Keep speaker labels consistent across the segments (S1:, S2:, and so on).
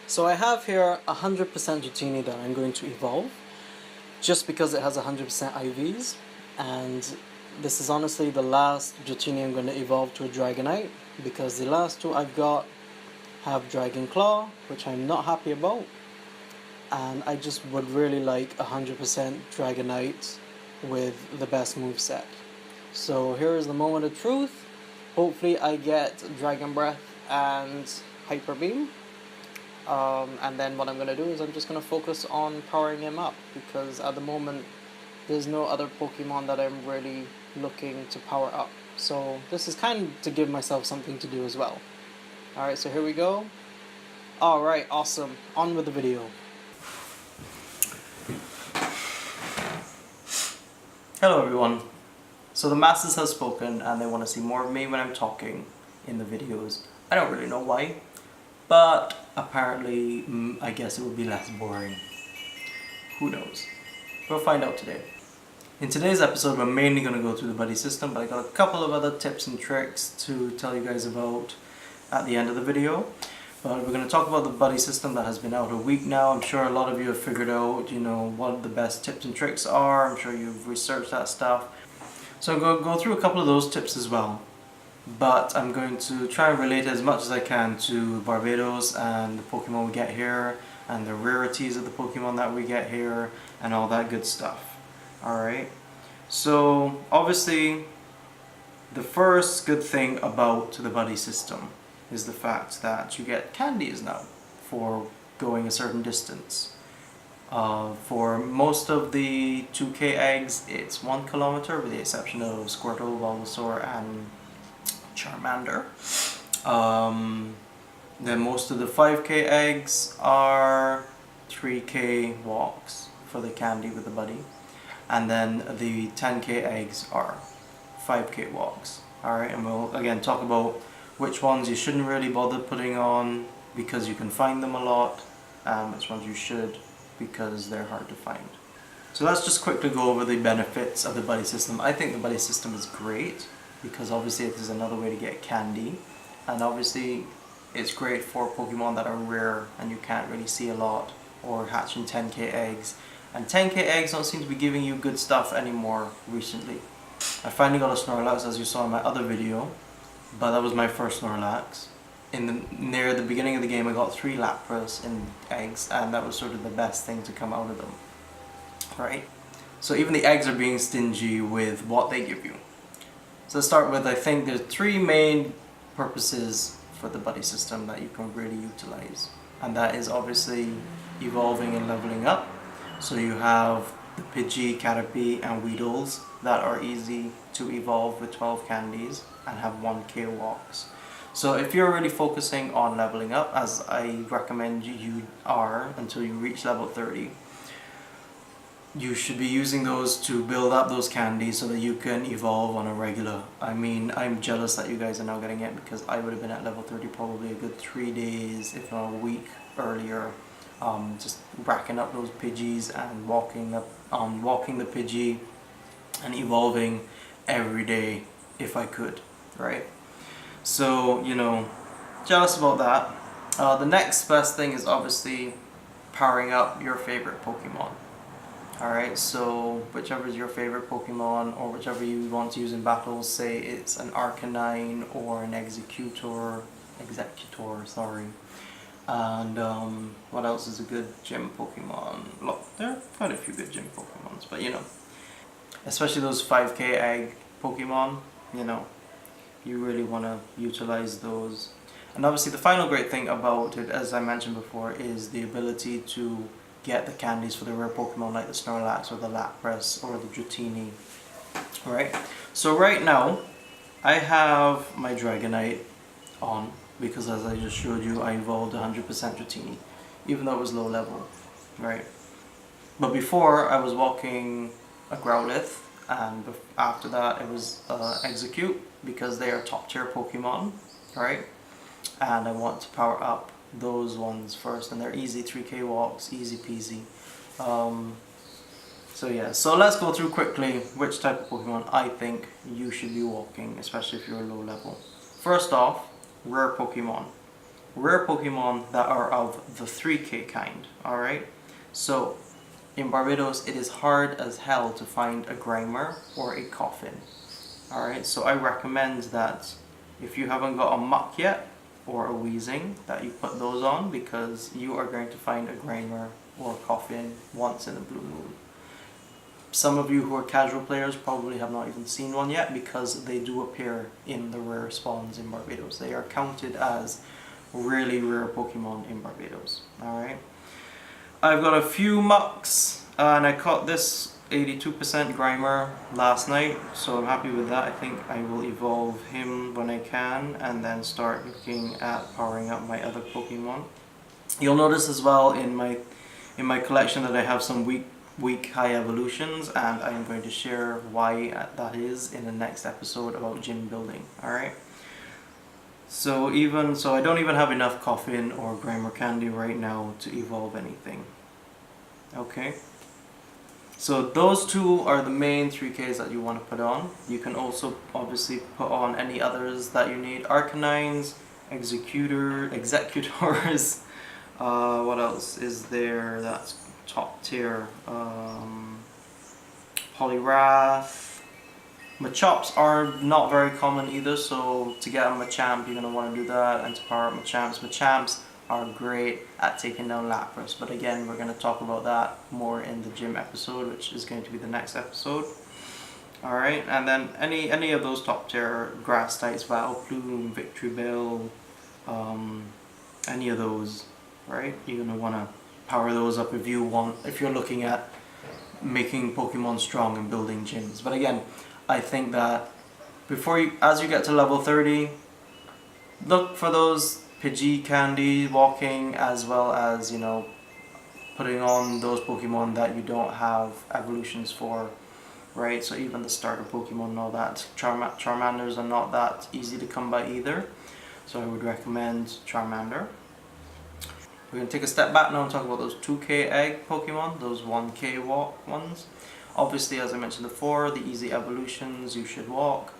S1: So I have here 100% Dratini that I'm going to evolve, just because it has 100% IVs, and this is honestly the last Dratini I'm going to evolve to a Dragonite, because the last two I've got have Dragon Claw, which I'm not happy about, and I just would really like 100% Dragonite with the best moveset. So here is the moment of truth. Hopefully I get Dragon Breath and Hyper Beam. And then what I'm going to do is I'm just going to focus on powering him up, because at the moment there's no other Pokemon that I'm really looking to power up. So this is kind of to give myself something to do as well. Alright, so here we go. Alright, awesome. On with the video. Hello everyone. So the masses have spoken and they want to see more of me when I'm talking in the videos. I don't really know why, but apparently I guess it would be less boring. Who knows? We'll find out today. In today's episode we're mainly going to go through the buddy system, but I got a couple of other tips and tricks to tell you guys about at the end of the video. But we're going to talk about the buddy system that has been out a week now. I'm sure a lot of you have figured out, what the best tips and tricks are. I'm sure you've researched that stuff. So I'm going to go through a couple of those tips as well. But I'm going to try and relate as much as I can to Barbados and the Pokemon we get here, and the rarities of the Pokemon that we get here, and all that good stuff. Alright? So, obviously, the first good thing about the buddy system is the fact that you get candies now for going a certain distance. For most of the 2K eggs, it's 1 kilometer, with the exception of Squirtle, Bulbasaur, and Charmander. Then most of the 5K eggs are 3K walks for the candy with the buddy. And then the 10K eggs are 5K walks. Alright, and we'll again talk about which ones you shouldn't really bother putting on because you can find them a lot, and which ones you should because they're hard to find. So let's just quickly go over the benefits of the buddy system. I think the buddy system is great because obviously it is another way to get candy, and obviously it's great for Pokemon that are rare and you can't really see a lot, or hatching 10K eggs. And 10K eggs don't seem to be giving you good stuff anymore recently. I finally got a Snorlax, as you saw in my other video, but that was my first Snorlax. Near the beginning of the game I got 3 Lapras in eggs, and that was sort of the best thing to come out of them. Right? So even the eggs are being stingy with what they give you. So let's start with, I think there's 3 main purposes for the buddy system that you can really utilize. And that is obviously evolving and leveling up. So you have the Pidgey, Caterpie, and Weedles that are easy to evolve with 12 candies and have 1K walks. So if you're really focusing on leveling up, as I recommend you are until you reach level 30, you should be using those to build up those candies so that you can evolve on a regular. I mean, I'm jealous that you guys are now getting it, because I would have been at level 30 probably a good 3 days, if not a week earlier. Just racking up those Pidgeys and walking the Pidgey and evolving every day if I could, right? So, jealous about that. The next best thing is obviously powering up your favorite Pokemon. Alright, so whichever is your favorite Pokemon, or whichever you want to use in battles, say it's an Arcanine or an Executor, sorry. And what else is a good gym Pokemon? Look, there are quite a few good gym Pokemons, but especially those 5K egg Pokemon, you really want to utilize those. And obviously the final great thing about it, as I mentioned before, is the ability to get the candies for the rare Pokemon like the Snorlax or the Lapras or the Dratini. Alright, so right now I have my Dragonite on, because as I just showed you, I evolved 100% Dratini, even though it was low level, right? But before I was walking a Growlithe, and after that it was Execute, because they are top tier Pokemon, right? And I want to power up those ones first, and they're easy 3K walks, easy peasy. So yeah, so let's go through quickly which type of Pokemon I think you should be walking, especially if you're low level. First off, rare Pokemon. rare Pokemon that are of the 3K kind, alright? So, in Barbados, it is hard as hell to find a Grimer or a Coffin. Alright, so I recommend that if you haven't got a Muck yet, or a Weezing, that you put those on, because you are going to find a Grimer or a Coffin once in a blue moon. Some of you who are casual players probably have not even seen one yet, because they do appear in the rare spawns in Barbados. They are counted as really rare Pokemon in Barbados. Alright. I've got a few Mucks, and I caught this 82% Grimer last night, so I'm happy with that. I think I will evolve him when I can, and then start looking at powering up my other Pokemon. You'll notice as well in my collection that I have some weak high evolutions, and I'm going to share why that is in the next episode about gym building. Alright? So I don't even have enough Coffin or Grimer Candy right now to evolve anything. Okay? So those two are the main 3Ks that you want to put on. You can also obviously put on any others that you need. Arcanines, Executors, what else is there that's top tier? Poliwrath. Machops are not very common either, so to get a Machamp you're going to want to do that, and to power up Machamps. Machamps are great at taking down Lapras, but again we're going to talk about that more in the gym episode, which is going to be the next episode. Alright, and then any of those top tier grass types, Vileplume, Victreebel, any of those, right? You're going to want to power those up if you're looking at making Pokemon strong and building gyms. But again, I think that as you get to level 30, look for those Pidgey candy walking, as well as, you know, putting on those Pokemon that you don't have evolutions for, right? So even the starter Pokemon and all that. Charmanders are not that easy to come by either, so I would recommend Charmander. We're going to take a step back now and talk about those 2K egg Pokemon, those 1K walk ones. Obviously, as I mentioned before, the easy evolutions you should walk,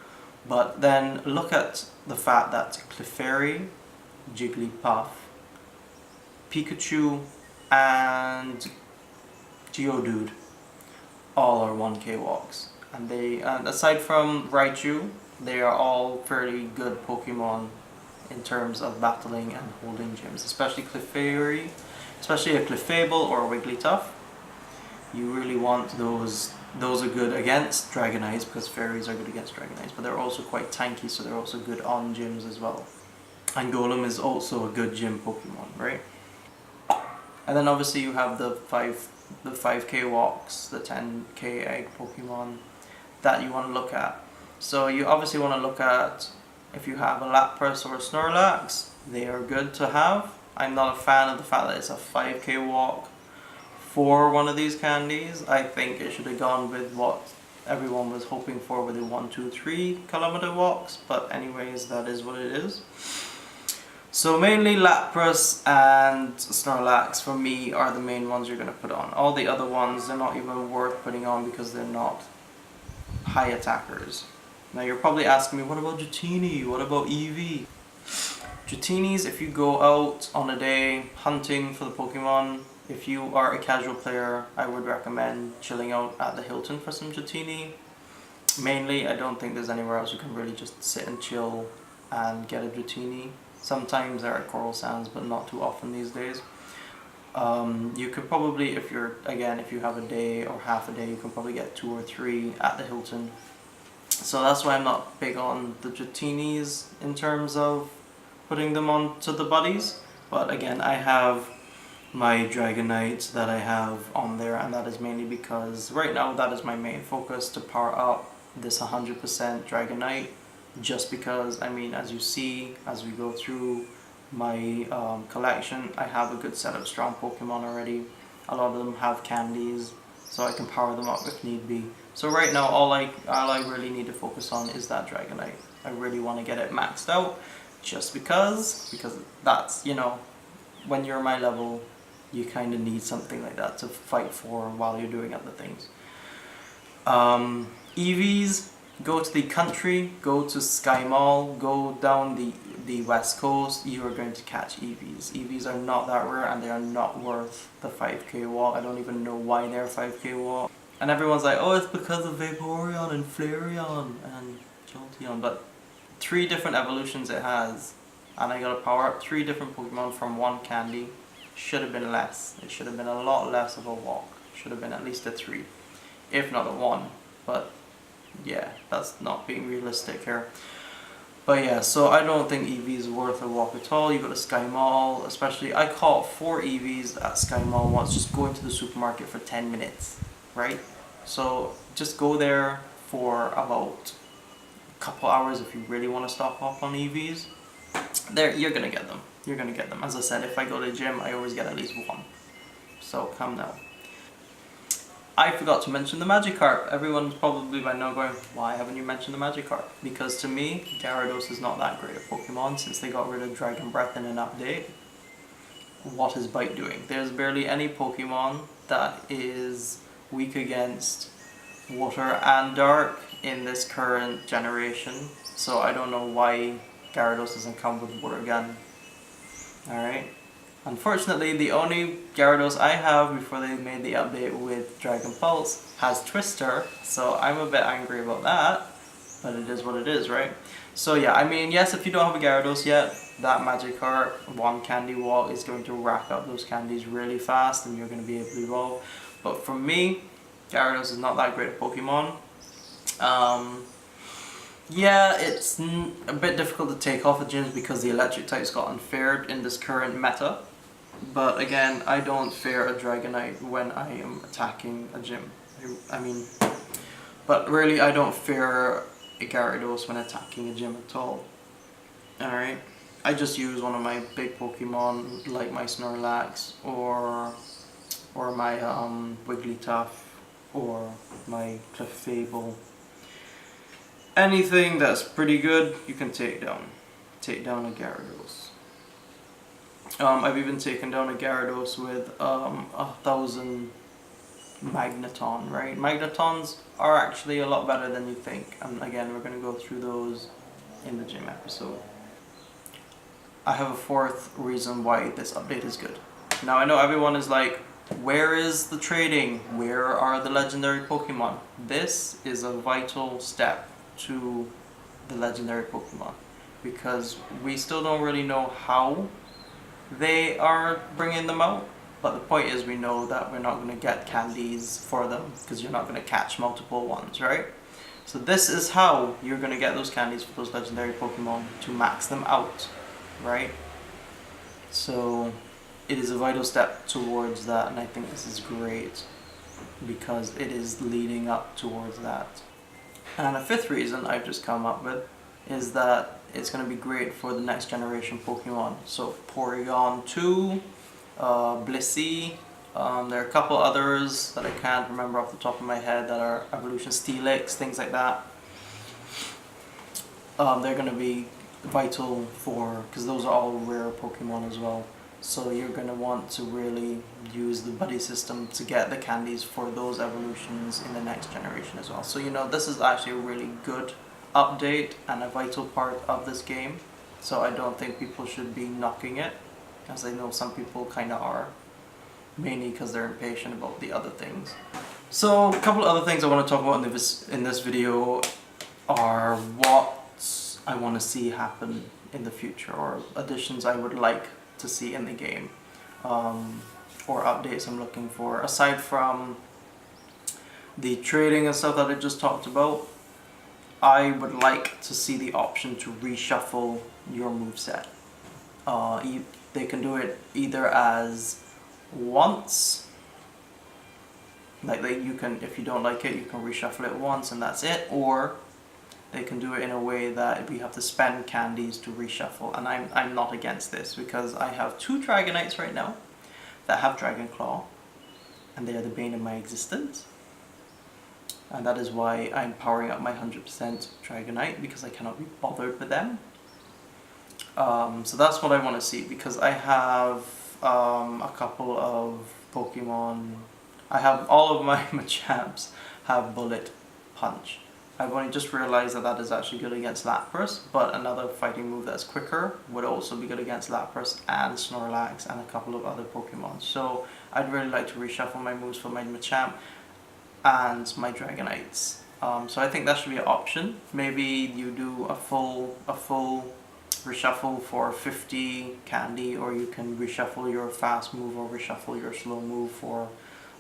S1: but then look at the fact that Clefairy, Jigglypuff, Pikachu, and Geodude all are 1K walks. And aside from Raichu, they are all fairly good Pokemon in terms of battling and holding gyms, especially Clefairy, especially a Clefable or a Wigglytuff. You really want those are good against Dragonites, because fairies are good against Dragonites, but they're also quite tanky, so they're also good on gyms as well. And Golem is also a good gym Pokemon, right? And then obviously you have the 5K walks, the 10K egg Pokemon that you want to look at. So you obviously want to look at if you have a Lapras or a Snorlax. They are good to have. I'm not a fan of the fact that it's a 5K walk for one of these candies. I think it should have gone with what everyone was hoping for, with the 1-2-3 kilometer walks, but anyways, that is what it is. So mainly Lapras and Snorlax for me are the main ones you're going to put on. All the other ones, they're not even worth putting on because they're not high attackers. Now you're probably asking me, what about Dratini? What about Eevee? Dratinis, if you go out on a day hunting for the Pokemon, if you are a casual player, I would recommend chilling out at the Hilton for some Dratini. Mainly, I don't think there's anywhere else you can really just sit and chill and get a Dratini. Sometimes there are Coral Sands, but not too often these days. You could probably, if you have a day or half a day, you can probably get 2 or 3 at the Hilton. So that's why I'm not big on the Dratinis in terms of putting them onto the buddies. But again, I have my Dragonites that I have on there, and that is mainly because right now that is my main focus, to power up this 100% Dragonite. Just because, I mean, as you see, as we go through my collection, I have a good set of strong Pokemon already. A lot of them have candies, so I can power them up if need be. So right now, all I really need to focus on is that Dragonite. I really want to get it maxed out, just because that's, you know, when you're my level, you kind of need something like that to fight for while you're doing other things. EVs, Go to the country, go to Sky Mall, go down the west coast, you are going to catch EVs. EVs are not that rare and they are not worth the 5k walk. I don't even know why they're 5k walk. And everyone's like, oh, it's because of Vaporeon and Flareon and Jolteon, but 3 different evolutions it has. And I gotta power up 3 different Pokemon from one candy. Should have been less. It should have been a lot less of a walk. Should have been at least a 3, if not a 1. But yeah, that's not being realistic here. But yeah, so I don't think EV is worth a walk at all. You go to Sky Mall, especially, I caught 4 EVs at Sky Mall once, just going to the supermarket for 10 minutes, right? So just go there for about a couple hours if you really want to stock up on EVs. There, you're gonna get them. You're gonna get them. As I said, if I go to the gym, I always get at least 1. So come now. I forgot to mention the Magikarp. Everyone's probably by now going, why haven't you mentioned the Magikarp? Because to me, Gyarados is not that great a Pokemon since they got rid of Dragon Breath in an update. What is Bite doing? There's barely any Pokemon that is weak against Water and Dark in this current generation. So I don't know why Gyarados doesn't come with Water Gun. Alright. Unfortunately, the only Gyarados I have before they made the update with Dragon Pulse has Twister, so I'm a bit angry about that, but it is what it is, right? So yeah, I mean, yes, if you don't have a Gyarados yet, that Magikarp 1 candy walk is going to rack up those candies really fast and you're going to be able to evolve. But for me, Gyarados is not that great a Pokemon. Yeah, it's a bit difficult to take off the gyms because the electric types got unfaired in this current meta. But again, I don't fear a Dragonite when I am attacking a gym. I mean, but really I don't fear a Gyarados when attacking a gym at all. Alright, I just use one of my big Pokemon like my Snorlax or my Wigglytuff or my Clefable. Anything that's pretty good, you can take down. Take down a Gyarados. I've even taken down a Gyarados with 1,000 Magneton, right? Magnetons are actually a lot better than you think. And again, we're going to go through those in the gym episode. I have a 4th reason why this update is good. Now I know everyone is like, where is the trading? Where are the legendary Pokemon? This is a vital step to the legendary Pokemon because we still don't really know how they are bringing them out, but the point is we know that we're not going to get candies for them because you're not going to catch multiple ones, right? So this is how you're going to get those candies for those legendary Pokemon to max them out, right? So it is a vital step towards that, and I think this is great because it is leading up towards that. And a 5th reason I've just come up with is that it's going to be great for the next generation Pokemon. So Porygon 2, Blissey, there are a couple others that I can't remember off the top of my head that are Evolution Steelix, things like that. They're going to be vital for, because those are all rare Pokemon as well. So you're going to want to really use the buddy system to get the candies for those evolutions in the next generation as well. So you know, this is actually a really good update and a vital part of this game. So I don't think people should be knocking it, as I know some people kind of are, mainly because they're impatient about the other things. So a couple of other things I want to talk about in this video are what I want to see happen in the future, or additions I would like to see in the game, or updates I'm looking for, aside from the trading and stuff that I just talked about. I would like to see the option to reshuffle your moveset. They can do it either as once, like you can, if you don't like it, you can reshuffle it once and that's it, or they can do it in a way that we have to spend candies to reshuffle, and I'm not against this because I have 2 Dragonites right now that have Dragon Claw, and they are the bane of my existence. And that is why I'm powering up my 100% Dragonite, because I cannot be bothered with them. So that's what I want to see, because I have a couple of Pokemon. I have all of my Machamps have Bullet Punch. I've only just realized that that is actually good against Lapras, but another fighting move that's quicker would also be good against Lapras and Snorlax and a couple of other Pokemon. So I'd really like to reshuffle my moves for my Machamp and my Dragonites. So I think that should be an option. Maybe you do a full reshuffle for 50 candy, or you can reshuffle your fast move or reshuffle your slow move for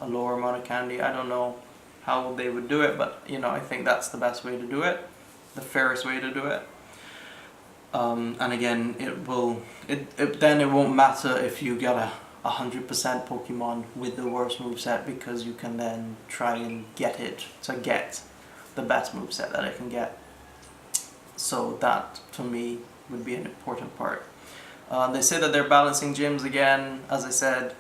S1: a lower amount of candy. I don't know how they would do it, but you know, I think that's the best way to do it, the fairest way to do it. And again, then it won't matter if you get a 100% Pokemon with the worst moveset, because you can then try and get it to get the best moveset that it can get. So that, to me, would be an important part. They say that they're balancing gyms again. As I said,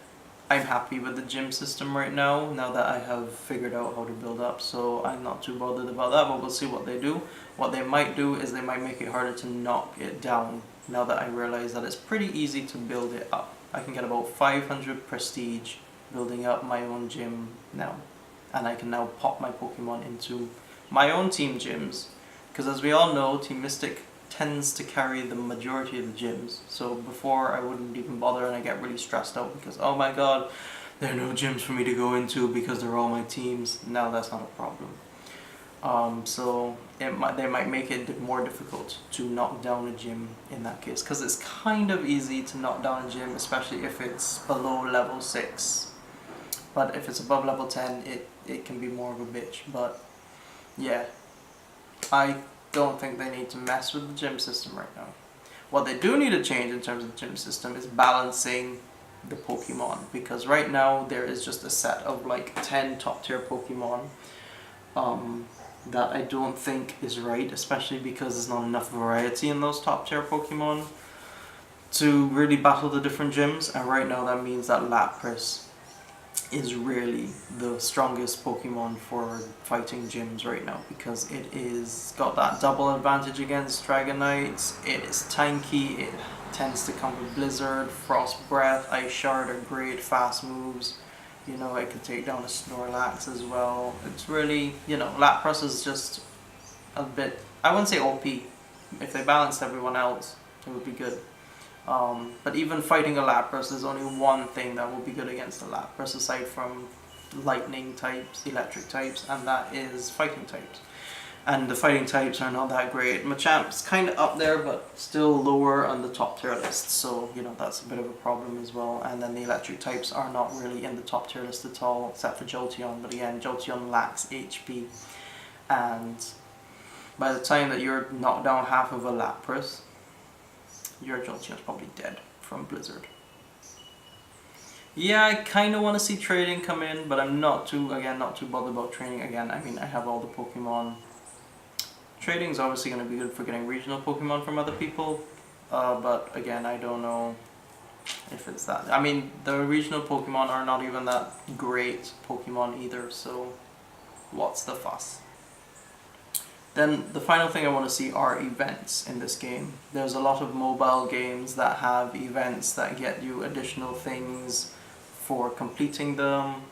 S1: I'm happy with the gym system right now that I have figured out how to build up, so I'm not too bothered about that, but we'll see what they do. What they might do is they might make it harder to knock it down, now that I realize that it's pretty easy to build it up. I can get about 500 prestige building up my own gym now, and I can now pop my Pokemon into my own team gyms, because as we all know, Team Mystic tends to carry the majority of the gyms. So before, I wouldn't even bother, and I get really stressed out because, oh my god, there are no gyms for me to go into because they're all my teams. Now that's not a problem. So they might make it more difficult to knock down a gym in that case, because it's kind of easy to knock down a gym, especially if it's below level 6. But if it's above level 10, it can be more of a bitch. But yeah, I don't think they need to mess with the gym system right now. What they do need to change in terms of the gym system is balancing the Pokemon, because right now there is just a set of like 10 top tier Pokemon that I don't think is right, especially because there's not enough variety in those top tier Pokemon to really battle the different gyms. And right now that means that Lapras is really the strongest Pokemon for fighting gyms right now, because it is got that double advantage against Dragonites. It is tanky, it tends to come with Blizzard, Frost Breath, Ice Shard are great fast moves. You know, it can take down a Snorlax as well. It's really, you know, Lapras is just a bit, I wouldn't say OP. If they balanced everyone else, it would be good. But even fighting a Lapras, there's only one thing that will be good against a Lapras aside from lightning types, electric types, and that is fighting types. And the fighting types are not that great. Machamp's kind of up there, but still lower on the top tier list, so you know, that's a bit of a problem as well. And then the electric types are not really in the top tier list at all, except for Jolteon. But again, Jolteon lacks HP, and by the time that you're knocked down half of a Lapras, your Jolteon's probably dead from Blizzard. Yeah, I kind of want to see trading come in, but I'm not too bothered about trading again. I mean, I have all the Pokemon. Trading is obviously going to be good for getting regional Pokemon from other people, but again, I don't know if it's that. I mean, the regional Pokemon are not even that great Pokemon either, so what's the fuss? Then the final thing I want to see are events in this game. There's a lot of mobile games that have events that get you additional things for completing them,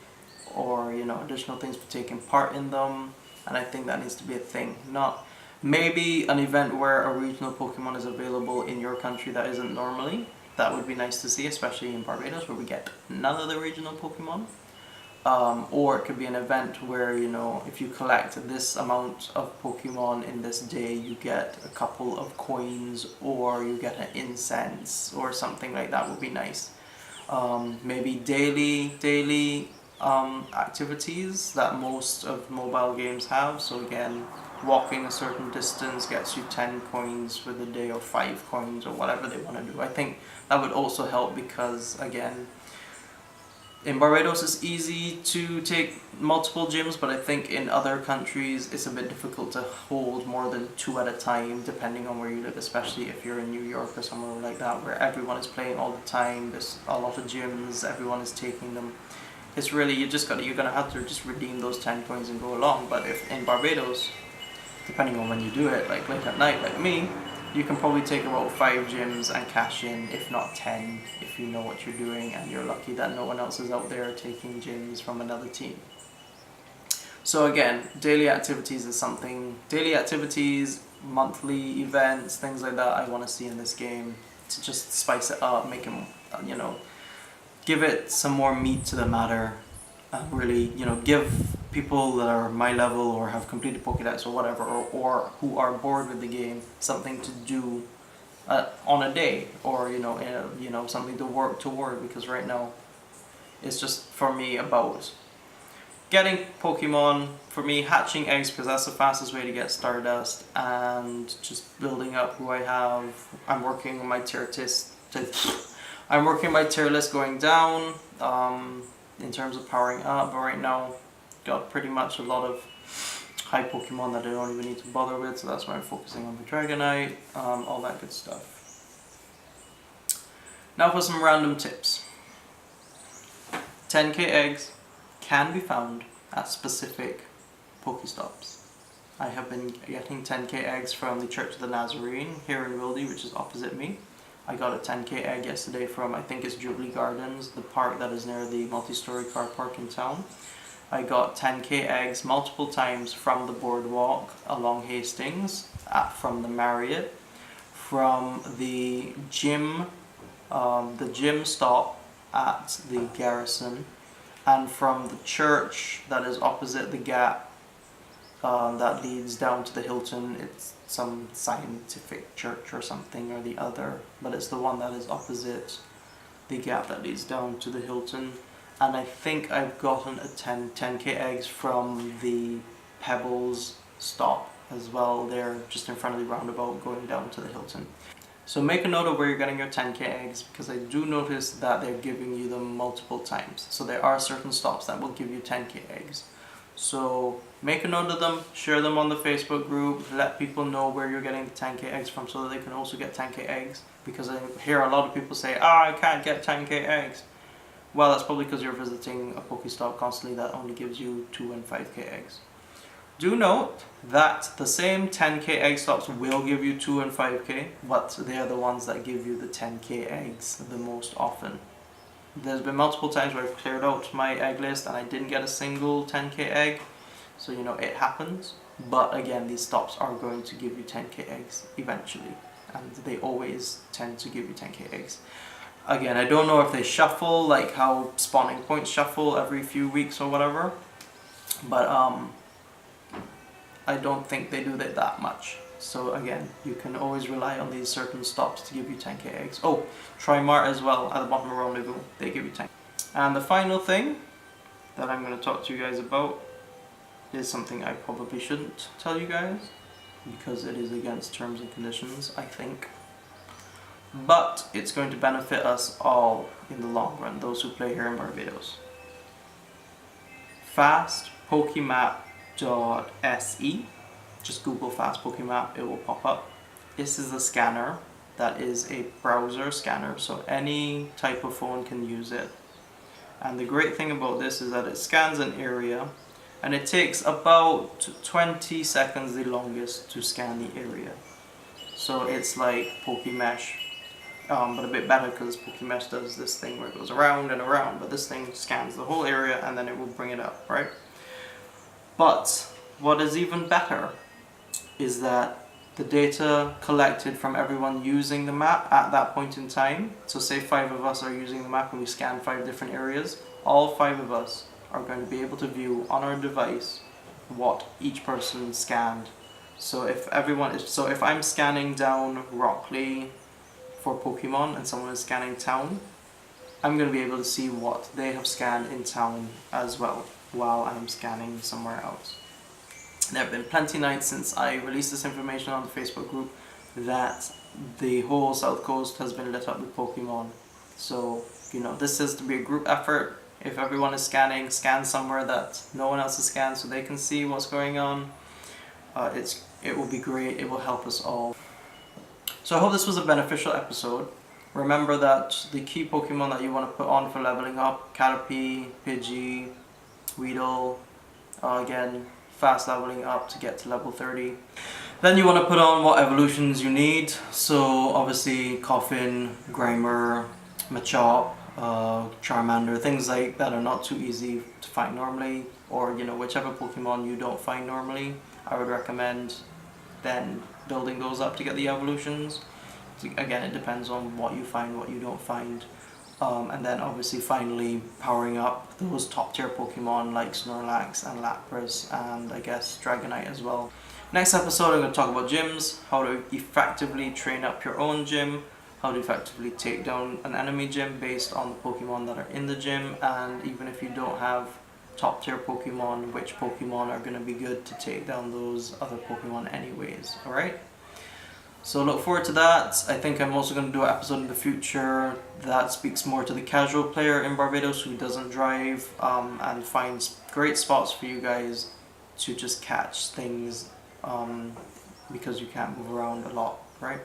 S1: or you know, additional things for taking part in them, and I think that needs to be a thing. Not maybe an event where a regional Pokemon is available in your country that isn't normally. That would be nice to see, especially in Barbados where we get none of the regional Pokemon. Or it could be an event where, you know, if you collect this amount of Pokemon in this day, you get a couple of coins, or you get an incense, or something like that would be nice. Maybe daily activities that most of mobile games have. So again, walking a certain distance gets you 10 coins for the day, or 5 coins, or whatever they want to do. I think that would also help, because again, in Barbados it's easy to take multiple gyms, but I think in other countries it's a bit difficult to hold more than 2 at a time, depending on where you live, especially if you're in New York or somewhere like that, where everyone is playing all the time. There's a lot of gyms, everyone is taking them. It's really, you're gonna have to just redeem those 10 coins and go along. But if in Barbados, depending on when you do it, like late at night like me, you can probably take about 5 gyms and cash in, if not 10, if you know what you're doing and you're lucky that no one else is out there taking gyms from another team. So again, daily activities is something, daily activities, monthly events, things like that I want to see in this game to just spice it up, make it, you know, give it some more meat to the matter, really, you know, give people that are my level or have completed Pokédex or whatever, or who are bored with the game, something to do on a day, or you know, something to work toward, because right now it's just for me about getting Pokemon, for me hatching eggs, because that's the fastest way to get Stardust, and just building up who I have. I'm working on my tier list. I'm working my tier list going down in terms of powering up, but right now got pretty much a lot of high Pokemon that I don't even need to bother with, so that's why I'm focusing on the Dragonite, all that good stuff. Now for some random tips. 10k eggs can be found at specific Pokestops. I have been getting 10k eggs from the Church of the Nazarene here in Wildy, which is opposite me. I got a 10k egg yesterday from, I think it's Jubilee Gardens, the park that is near the multi-story car park in town. I got 10k eggs multiple times from the boardwalk along Hastings, from the Marriott, from the gym stop at the Garrison, and from the church that is opposite the gap that leads down to the Hilton. It's some scientific church or something or the other, but it's the one that is opposite the gap that leads down to the Hilton. And I think I've gotten a 10k eggs from the Pebbles stop as well. They're just in front of the roundabout going down to the Hilton. So make a note of where you're getting your 10k eggs, because I do notice that they're giving you them multiple times. So there are certain stops that will give you 10k eggs. So make a note of them, share them on the Facebook group, let people know where you're getting the 10k eggs from so that they can also get 10k eggs. Because I hear a lot of people say, I can't get 10k eggs. Well, that's probably because you're visiting a Pokestop constantly that only gives you 2 and 5k eggs. Do note that the same 10k egg stops will give you 2 and 5k, but they are the ones that give you the 10k eggs the most often. There's been multiple times where I've cleared out my egg list and I didn't get a single 10k egg, so you know, it happens. But again, these stops are going to give you 10k eggs eventually, and they always tend to give you 10k eggs. Again, I don't know if they shuffle, like how spawning points shuffle every few weeks or whatever, but I don't think they do that much. So again, you can always rely on these certain stops to give you 10k eggs. Oh, Trimart as well, at the bottom of Rendezvous, they give you 10. And the final thing that I'm going to talk to you guys about is something I probably shouldn't tell you guys, because it is against terms and conditions, I think. But it's going to benefit us all in the long run, those who play here in Barbados. Fastpokemap.se. Just Google Fast Pokemap, it will pop up. This is a scanner that is a browser scanner, so any type of phone can use it. And the great thing about this is that it scans an area, and it takes about 20 seconds the longest to scan the area. So it's like Pokemesh, but a bit better, because Pokemesh does this thing where it goes around and around, but this thing scans the whole area and then it will bring it up, right? But what is even better is that the data collected from everyone using the map at that point in time, so say 5 of us are using the map and we scan 5 different areas, all 5 of us are going to be able to view on our device what each person scanned. So if I'm scanning down Rockley for Pokemon and someone is scanning town, I'm going to be able to see what they have scanned in town as well while I'm scanning somewhere else. There have been plenty nights since I released this information on the Facebook group that the whole South Coast has been lit up with Pokemon. So, you know, this is to be a group effort. If everyone is scanning, scan somewhere that no one else is scanned so they can see what's going on. It will be great, it will help us all. So I hope this was a beneficial episode. Remember that the key Pokemon that you want to put on for leveling up, Caterpie, Pidgey, Weedle, again, fast leveling up to get to level 30. Then you want to put on what evolutions you need. So obviously Coffin, Grimer, Machop, Charmander, things like that are not too easy to find normally, or you know, whichever Pokemon you don't find normally, I would recommend then building those up to get the evolutions. So again, it depends on what you find, what you don't find. And then obviously finally powering up those top tier Pokemon like Snorlax and Lapras and I guess Dragonite as well. Next episode I'm going to talk about gyms, how to effectively train up your own gym, how to effectively take down an enemy gym based on the Pokemon that are in the gym, and even if you don't have top tier Pokemon, which Pokemon are going to be good to take down those other Pokemon anyways, alright? So look forward to that. I think I'm also going to do an episode in the future that speaks more to the casual player in Barbados who doesn't drive, and finds great spots for you guys to just catch things, because you can't move around a lot, right?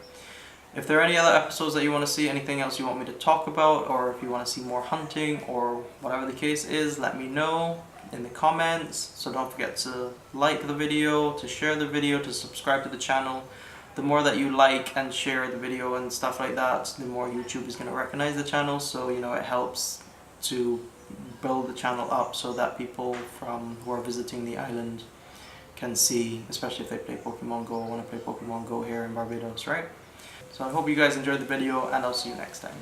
S1: If there are any other episodes that you want to see, anything else you want me to talk about, or if you want to see more hunting or whatever the case is, let me know in the comments. So don't forget to like the video, to share the video, to subscribe to the channel. The more that you like and share the video and stuff like that, the more YouTube is going to recognize the channel. So you know, it helps to build the channel up so that people who are visiting the island can see, especially if they play Pokemon Go, want to play Pokemon Go here in Barbados, right? So I hope you guys enjoyed the video, and I'll see you next time.